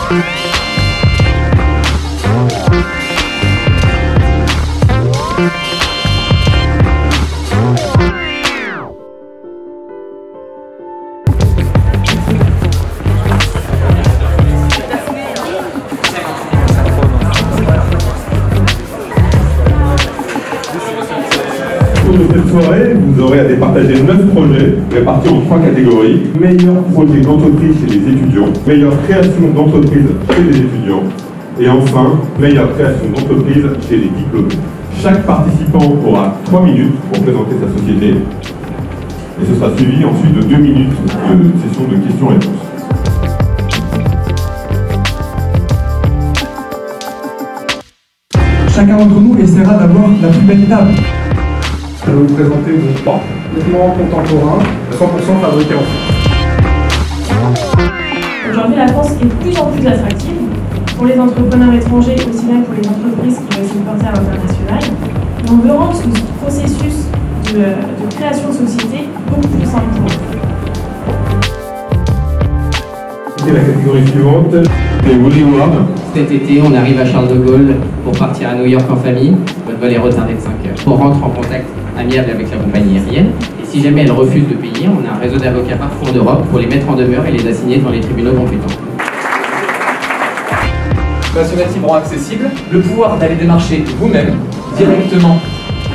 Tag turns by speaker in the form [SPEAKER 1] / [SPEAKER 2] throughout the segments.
[SPEAKER 1] De cette soirée, vous aurez à départager 9 projets répartis en 3 catégories. Meilleur projet d'entreprise chez les étudiants, meilleure création d'entreprise chez les étudiants et enfin, meilleure création d'entreprise chez les diplômés. Chaque participant aura 3 minutes pour présenter sa société et ce sera suivi ensuite de 2 minutes de session de questions-réponses.
[SPEAKER 2] Chacun d'entre nous essaiera d'avoir la plus belle table.
[SPEAKER 1] Je vais vous présenter mon vêtements contemporains 100% fabriqués en France.
[SPEAKER 3] Aujourd'hui, la France est de plus en plus attractive pour les entrepreneurs étrangers, aussi bien que pour les entreprises qui veulent s'importer à l'international. On veut rendre ce processus de création de société beaucoup plus simple pour eux.
[SPEAKER 1] C'est la catégorie suivante, les Woody Awards.
[SPEAKER 4] Cet été, on arrive à Charles de Gaulle pour partir à New York en famille. Votre vol est retardé de 5 heures. On rentre en contact amiable avec la compagnie aérienne. Et si jamais elle refuse de payer, on a un réseau d'avocats partout en Europe pour les mettre en demeure et les assigner devant les tribunaux compétents.
[SPEAKER 5] Nationality rend accessible le pouvoir d'aller démarcher vous-même, directement,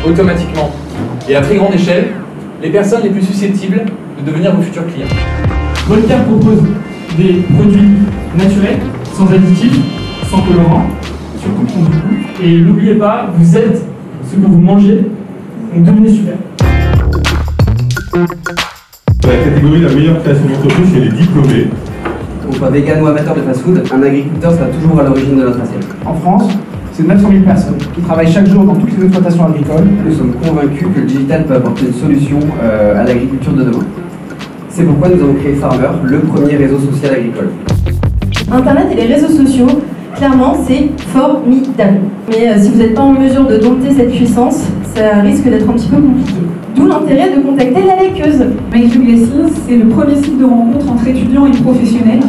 [SPEAKER 5] automatiquement et à très grande échelle, les personnes les plus susceptibles de devenir vos futurs clients.
[SPEAKER 2] Voltaire propose des produits naturels, sans additifs, sans colorants, surtout qui ont du goût. Et n'oubliez pas, vous êtes ce que vous mangez, donc devenez super.
[SPEAKER 1] La catégorie de la meilleure création d'entreprise chez les diplômés.
[SPEAKER 6] Qu'on soit vegan ou amateur de fast-food, un agriculteur sera toujours à l'origine de notre assiette.
[SPEAKER 2] En France, c'est 900 000 personnes qui travaillent chaque jour dans toutes les exploitations agricoles.
[SPEAKER 6] Nous sommes convaincus que le digital peut apporter une solution à l'agriculture de demain. C'est pourquoi nous avons créé Farmer, le premier réseau social agricole.
[SPEAKER 7] Internet et les réseaux sociaux, clairement, c'est formidable. Mais si vous n'êtes pas en mesure de dompter cette puissance, ça risque d'être un petit peu compliqué. D'où l'intérêt de contacter la laqueuse.
[SPEAKER 8] MyJob Lessons, c'est le premier site de rencontre entre étudiants et professionnels.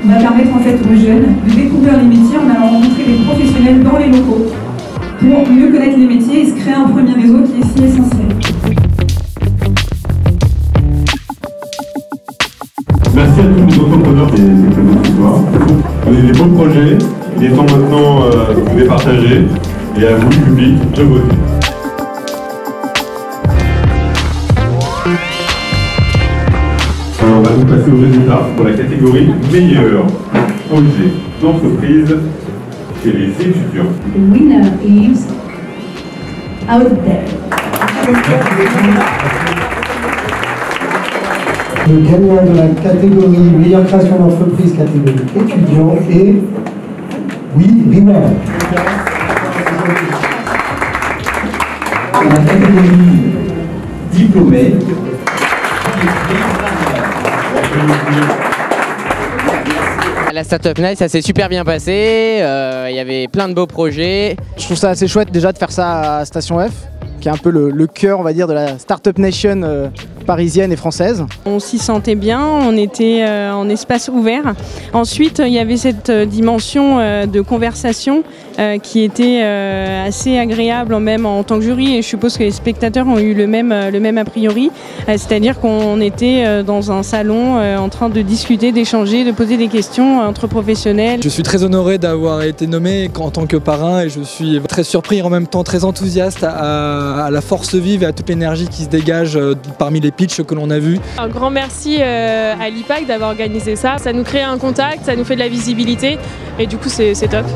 [SPEAKER 8] On va permettre en fait aux jeunes de découvrir les métiers en allant rencontrer des professionnels dans les locaux pour mieux connaître les métiers et se créer un premier réseau qui est si essentiel.
[SPEAKER 1] Merci à tous les entrepreneurs qui étaient présents ce soir. Vous avez des beaux projets, il est temps maintenant de vous les partager et à vous, le public, de voter. On va donc passer aux résultats pour la catégorie meilleur projet d'entreprise chez les étudiants.
[SPEAKER 7] The winner is out there.
[SPEAKER 9] Le gagnant de la catégorie meilleure création d'entreprise catégorie étudiant est River.
[SPEAKER 6] Dans la catégorie diplômé,
[SPEAKER 4] La Startup Night, ça s'est super bien passé, il y avait plein de beaux projets.
[SPEAKER 10] Je trouve ça assez chouette déjà de faire ça à Station F, qui est un peu le cœur, on va dire, de la Startup Nation parisienne et française.
[SPEAKER 11] On s'y sentait bien, on était en espace ouvert. Ensuite, il y avait cette dimension de conversation qui était assez agréable même en tant que jury, et je suppose que les spectateurs ont eu le même a priori, c'est-à-dire qu'on était dans un salon en train de discuter, d'échanger, de poser des questions entre professionnels.
[SPEAKER 12] Je suis très honoré d'avoir été nommé en tant que parrain et je suis très surpris et en même temps très enthousiaste à la force vive et à toute l'énergie qui se dégage parmi les pitchs que l'on a vus.
[SPEAKER 11] Un grand merci à l'IPAC d'avoir organisé ça. Ça nous crée un contact, ça nous fait de la visibilité et du coup c'est top.